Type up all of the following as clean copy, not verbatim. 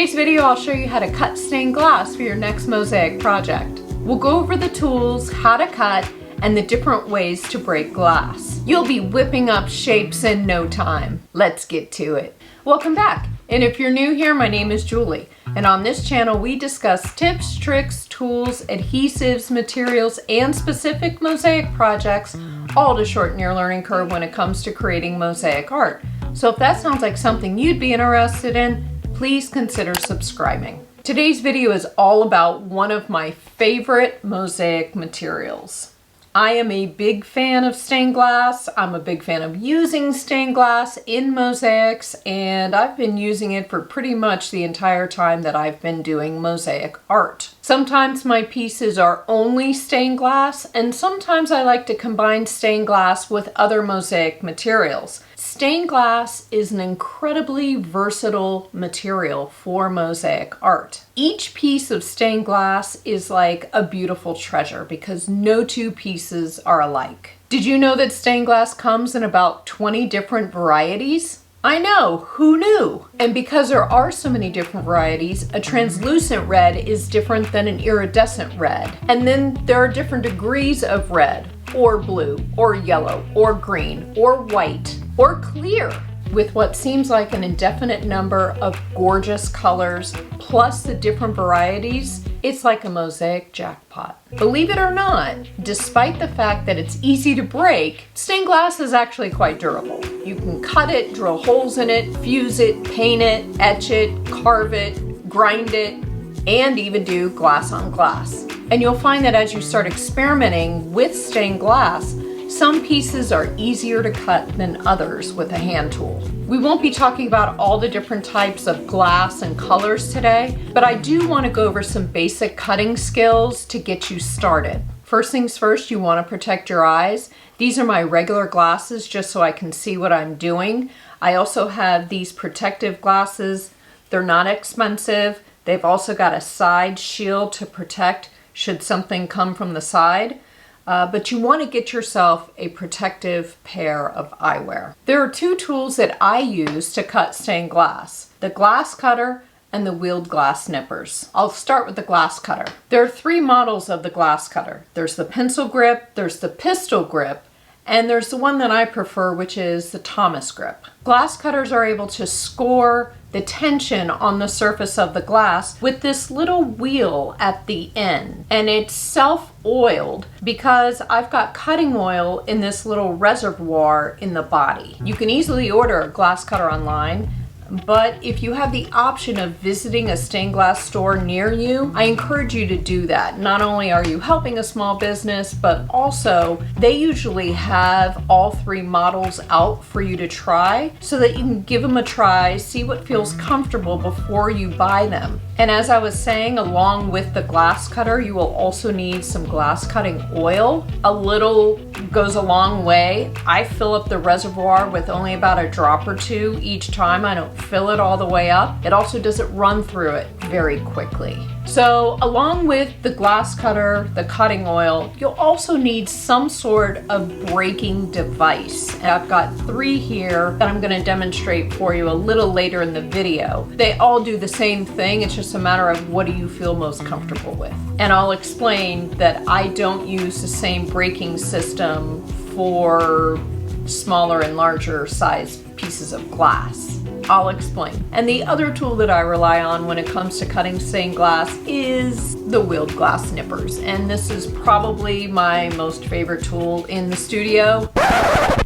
today's video, I'll show you how to cut stained glass for your next mosaic project. We'll go over the tools, how to cut, and the different ways to break glass. You'll be whipping up shapes in no time. Let's get to it. Welcome back. And if you're new here, my name is Julie. And on this channel, we discuss tips, tricks, tools, adhesives, materials, and specific mosaic projects, all to shorten your learning curve when it comes to creating mosaic art. So if that sounds like something you'd be interested in, please consider subscribing. Today's video is all about one of my favorite mosaic materials. I am a big fan of stained glass. I'm a big fan of using stained glass in mosaics, and I've been using it for pretty much the entire time that I've been doing mosaic art. Sometimes my pieces are only stained glass, and sometimes I like to combine stained glass with other mosaic materials. Stained glass is an incredibly versatile material for mosaic art. Each piece of stained glass is like a beautiful treasure because no two pieces are alike. Did you know that stained glass comes in about 20 different varieties? I know, who knew? And because there are so many different varieties, a translucent red is different than an iridescent red. And then there are different degrees of red, or blue, or yellow, or green, or white, or clear, with what seems like an indefinite number of gorgeous colors, plus the different varieties. It's like a mosaic jackpot. Believe it or not, despite the fact that it's easy to break, stained glass is actually quite durable. You can cut it, drill holes in it, fuse it, paint it, etch it, carve it, grind it, and even do glass on glass. And you'll find that as you start experimenting with stained glass, some pieces are easier to cut than others with a hand tool. We won't be talking about all the different types of glass and colors today, but I do want to go over some basic cutting skills to get you started. First things first, you want to protect your eyes. These are my regular glasses just so I can see what I'm doing. I also have these protective glasses. They're not expensive. They've also got a side shield to protect should something come from the side. But you want to get yourself a protective pair of eyewear. There are two tools that I use to cut stained glass: the glass cutter and the wheeled glass nippers. I'll start with the glass cutter. There are three models of the glass cutter. There's the pencil grip, there's the pistol grip, and there's the one that I prefer, which is the Thomas grip. Glass cutters are able to score the tension on the surface of the glass with this little wheel at the end. And it's self-oiled because I've got cutting oil in this little reservoir in the body. You can easily order a glass cutter online, but if you have the option of visiting a stained glass store near you, I encourage you to do that. Not only are you helping a small business, but also they usually have all three models out for you to try so that you can give them a try, see what feels comfortable before you buy them. And as I was saying, along with the glass cutter, you will also need some glass cutting oil. A little goes a long way. I fill up the reservoir with only about a drop or two each time. I don't fill it all the way up. It also doesn't run through it very quickly. So along with the glass cutter, the cutting oil, you'll also need some sort of breaking device. And I've got three here that I'm going to demonstrate for you a little later in the video. They all do the same thing. It's just a matter of what do you feel most comfortable with. And I'll explain that I don't use the same breaking system for smaller and larger size pieces of glass. I'll explain. And the other tool that I rely on when it comes to cutting stained glass is the wheeled glass nippers. And this is probably my most favorite tool in the studio.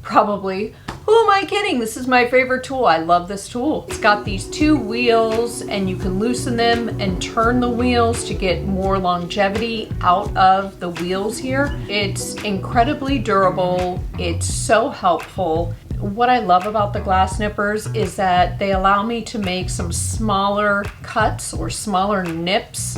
Probably. Who am I kidding? This is my favorite tool. I love this tool. It's got these two wheels and you can loosen them and turn the wheels to get more longevity out of the wheels here. It's incredibly durable. It's so helpful. What I love about the glass nippers is that they allow me to make some smaller cuts or smaller nips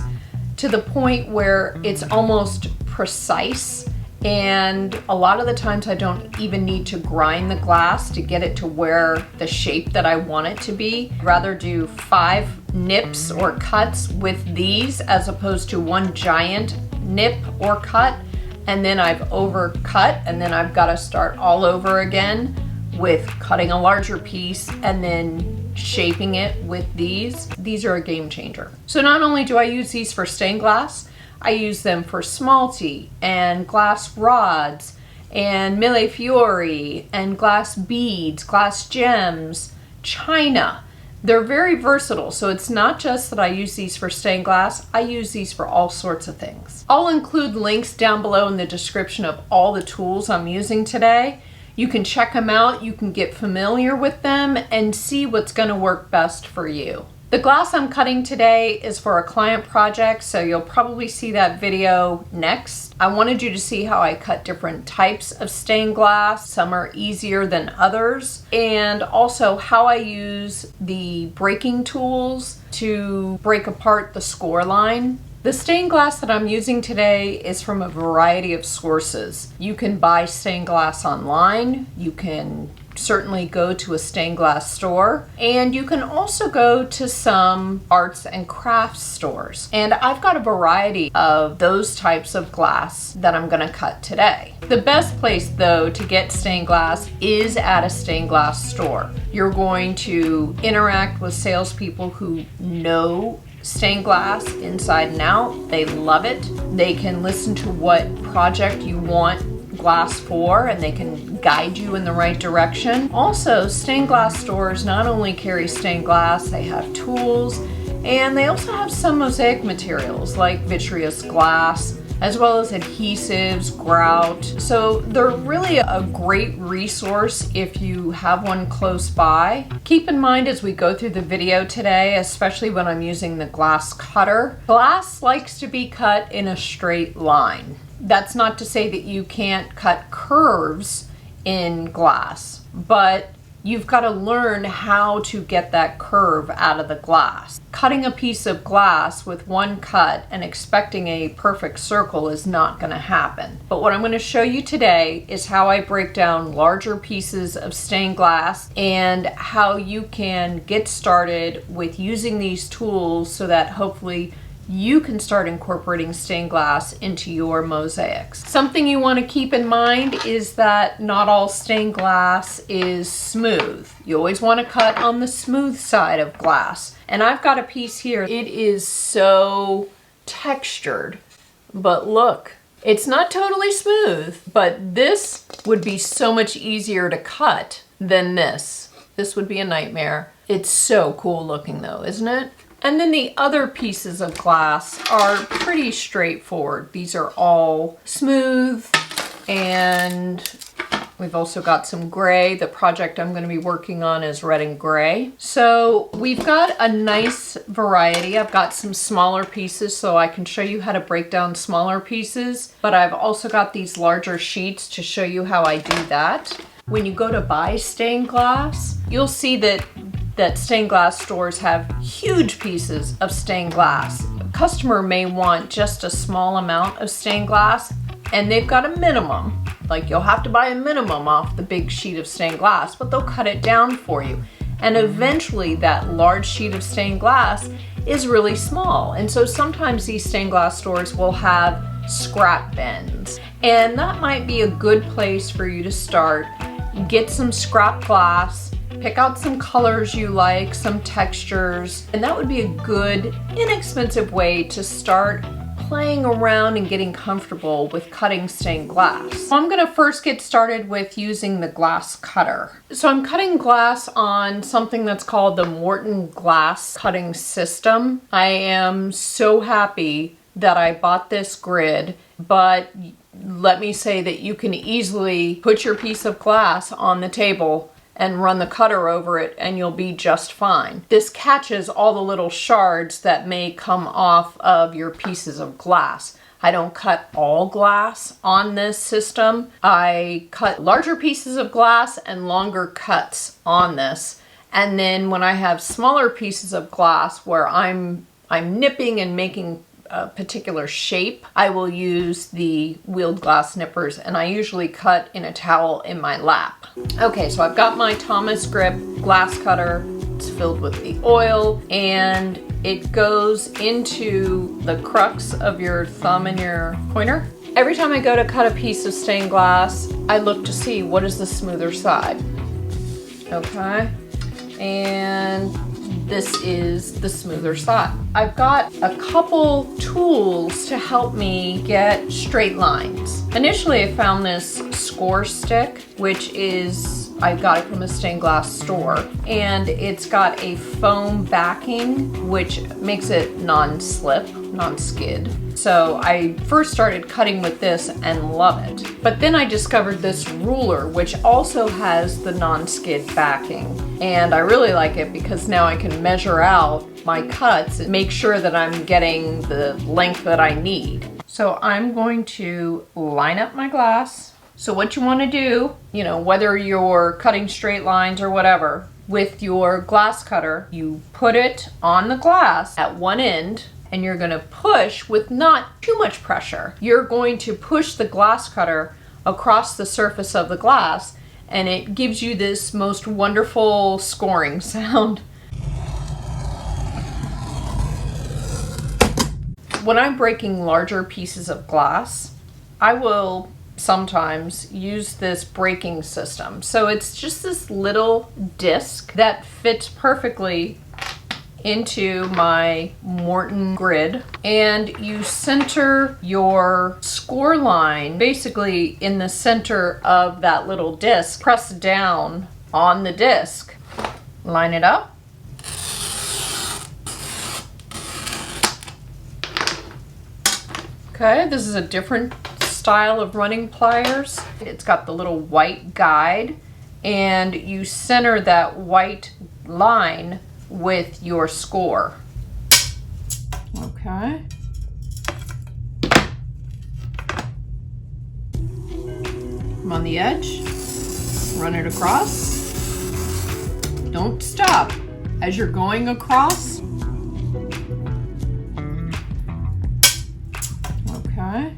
to the point where it's almost precise. And a lot of the times I don't even need to grind the glass to get it to where the shape that I want it to be. I'd rather do 5 nips or cuts with these as opposed to one giant nip or cut. And then I've overcut and then I've got to start all over again with cutting a larger piece and then shaping it with these are a game changer. So not only do I use these for stained glass, I use them for smalty and glass rods and millefiori and glass beads, glass gems, china. They're very versatile, so it's not just that I use these for stained glass, I use these for all sorts of things. I'll include links down below in the description of all the tools I'm using today. You can check them out, you can get familiar with them and see what's going to work best for you. The glass I'm cutting today is for a client project, so you'll probably see that video next. I wanted you to see how I cut different types of stained glass. Some are easier than others, and also how I use the breaking tools to break apart the score line. The stained glass that I'm using today is from a variety of sources. You can buy stained glass online, you can certainly go to a stained glass store, and you can also go to some arts and crafts stores. And I've got a variety of those types of glass that I'm gonna cut today. The best place though to get stained glass is at a stained glass store. You're going to interact with salespeople who know stained glass inside and out. They love it. They can listen to what project you want glass for, and they can guide you in the right direction. Also, stained glass stores not only carry stained glass, they have tools, and they also have some mosaic materials like vitreous glass, as well as adhesives, grout. So they're really a great resource if you have one close by. Keep in mind as we go through the video today, especially when I'm using the glass cutter, glass likes to be cut in a straight line. That's not to say that you can't cut curves in glass, but you've got to learn how to get that curve out of the glass. Cutting a piece of glass with one cut and expecting a perfect circle is not going to happen. But what I'm going to show you today is how I break down larger pieces of stained glass and how you can get started with using these tools so that hopefully you can start incorporating stained glass into your mosaics. Something you want to keep in mind is that not all stained glass is smooth. You always want to cut on the smooth side of glass. And I've got a piece here. It is so textured, but look, it's not totally smooth, but this would be so much easier to cut than this. This would be a nightmare. It's so cool looking though, isn't it? And then the other pieces of glass are pretty straightforward. These are all smooth, and we've also got some gray. The project I'm going to be working on is red and gray. So we've got a nice variety. I've got some smaller pieces so I can show you how to break down smaller pieces, but I've also got these larger sheets to show you how I do that. When you go to buy stained glass, you'll see that stained glass stores have huge pieces of stained glass. A customer may want just a small amount of stained glass, and they've got a minimum. Like, you'll have to buy a minimum off the big sheet of stained glass, but they'll cut it down for you. And eventually that large sheet of stained glass is really small. And so sometimes these stained glass stores will have scrap bins. And that might be a good place for you to start. Get some scrap glass, pick out some colors you like, some textures, and that would be a good, inexpensive way to start playing around and getting comfortable with cutting stained glass. So I'm gonna first get started with using the glass cutter. So I'm cutting glass on something that's called the Morton glass cutting system. I am so happy that I bought this grid, but let me say that you can easily put your piece of glass on the table and run the cutter over it and you'll be just fine. This catches all the little shards that may come off of your pieces of glass. I don't cut all glass on this system. I cut larger pieces of glass and longer cuts on this. And then when I have smaller pieces of glass where I'm nipping and making a particular shape, I will use the wheeled glass nippers, and I usually cut in a towel in my lap. Okay, so I've got my Thomas grip glass cutter. It's filled with the oil, and it goes into the crux of your thumb and your pointer. Every time I go to cut a piece of stained glass, I look to see what is the smoother side. Okay, and this is the smoother side. I've got a couple tools to help me get straight lines. Initially, I found this score stick, which is, I got it from a stained glass store, and it's got a foam backing, which makes it non-slip, non-skid. So I first started cutting with this and love it. But then I discovered this ruler, which also has the non-skid backing. And I really like it because now I can measure out my cuts and make sure that I'm getting the length that I need. So I'm going to line up my glass. So what you want to do, whether you're cutting straight lines or whatever, with your glass cutter, you put it on the glass at one end, and you're going to push with not too much pressure. You're going to push the glass cutter across the surface of the glass, and it gives you this most wonderful scoring sound. When I'm breaking larger pieces of glass, I will sometimes use this braking system. So it's just this little disc that fits perfectly into my Morton grid, and you center your score line basically in the center of that little disc. Press down on the disc, line it up. Okay, this is a different style of running pliers. It's got the little white guide, and you center that white line with your score. Okay. I'm on the edge, run it across. Don't stop. As you're going across, okay.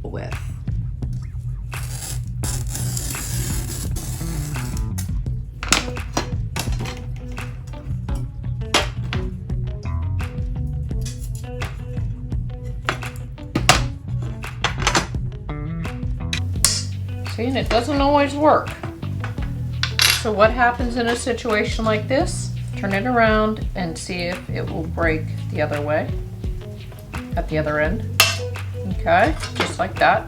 Width. See, and it doesn't always work. So what happens in a situation like this? Turn it around and see if it will break the other way at the other end. Okay, just like that.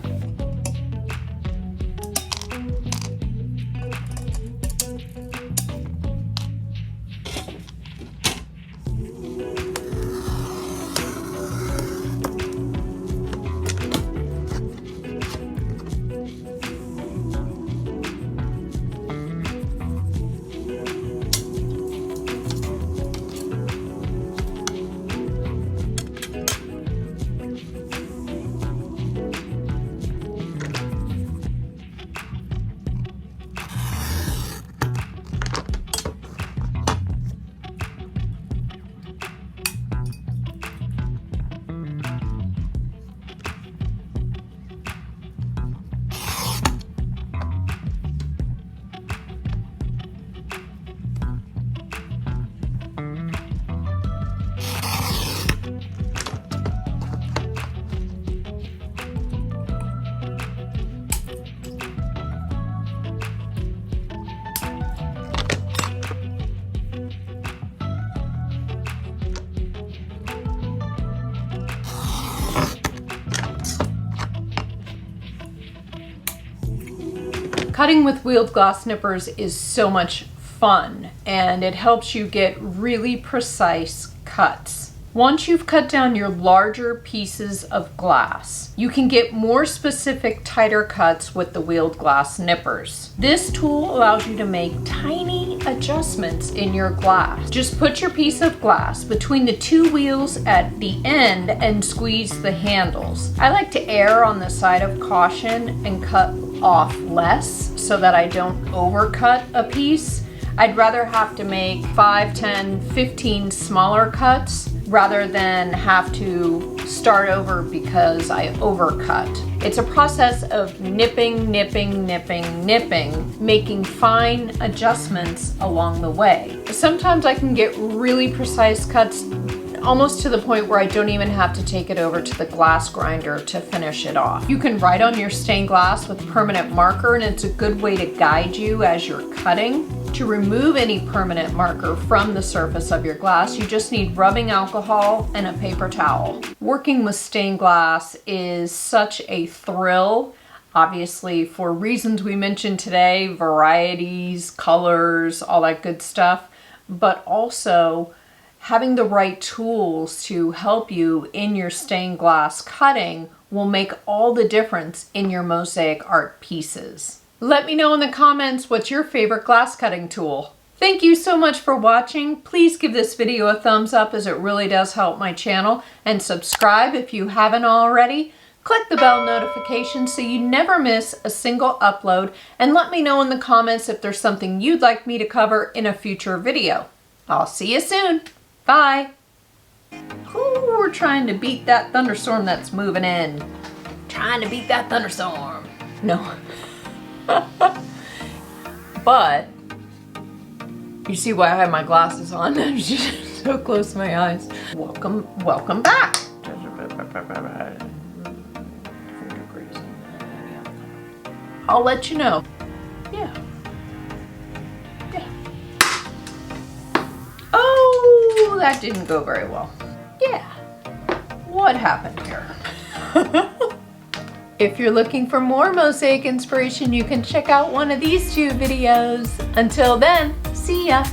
Cutting with wheeled glass nippers is so much fun, and it helps you get really precise cuts. Once you've cut down your larger pieces of glass, you can get more specific, tighter cuts with the wheeled glass nippers. This tool allows you to make tiny adjustments in your glass. Just put your piece of glass between the two wheels at the end and squeeze the handles. I like to err on the side of caution and cut off less so that I don't overcut a piece. I'd rather have to make 5, 10, 15 smaller cuts rather than have to start over because I overcut. It's a process of nipping, nipping, nipping, nipping, making fine adjustments along the way. Sometimes I can get really precise cuts almost to the point where I don't even have to take it over to the glass grinder to finish it off. You can write on your stained glass with permanent marker, and it's a good way to guide you as you're cutting. To remove any permanent marker from the surface of your glass, you just need rubbing alcohol and a paper towel. Working with stained glass is such a thrill. Obviously, for reasons we mentioned today, varieties, colors, all that good stuff, but also having the right tools to help you in your stained glass cutting will make all the difference in your mosaic art pieces. Let me know in the comments what's your favorite glass cutting tool. Thank you so much for watching. Please give this video a thumbs up as it really does help my channel, and subscribe if you haven't already. Click the bell notification so you never miss a single upload, and let me know in the comments if there's something you'd like me to cover in a future video. I'll see you soon. Bye. Ooh, we're trying to beat that thunderstorm that's moving in. Trying to beat that thunderstorm. No. But you see why I have my glasses on. I'm just so close to my eyes. Welcome back. I'll let you know. Yeah. Oh, that didn't go very well. Yeah. What happened here? If you're looking for more mosaic inspiration, you can check out one of these two videos. Until then, see ya.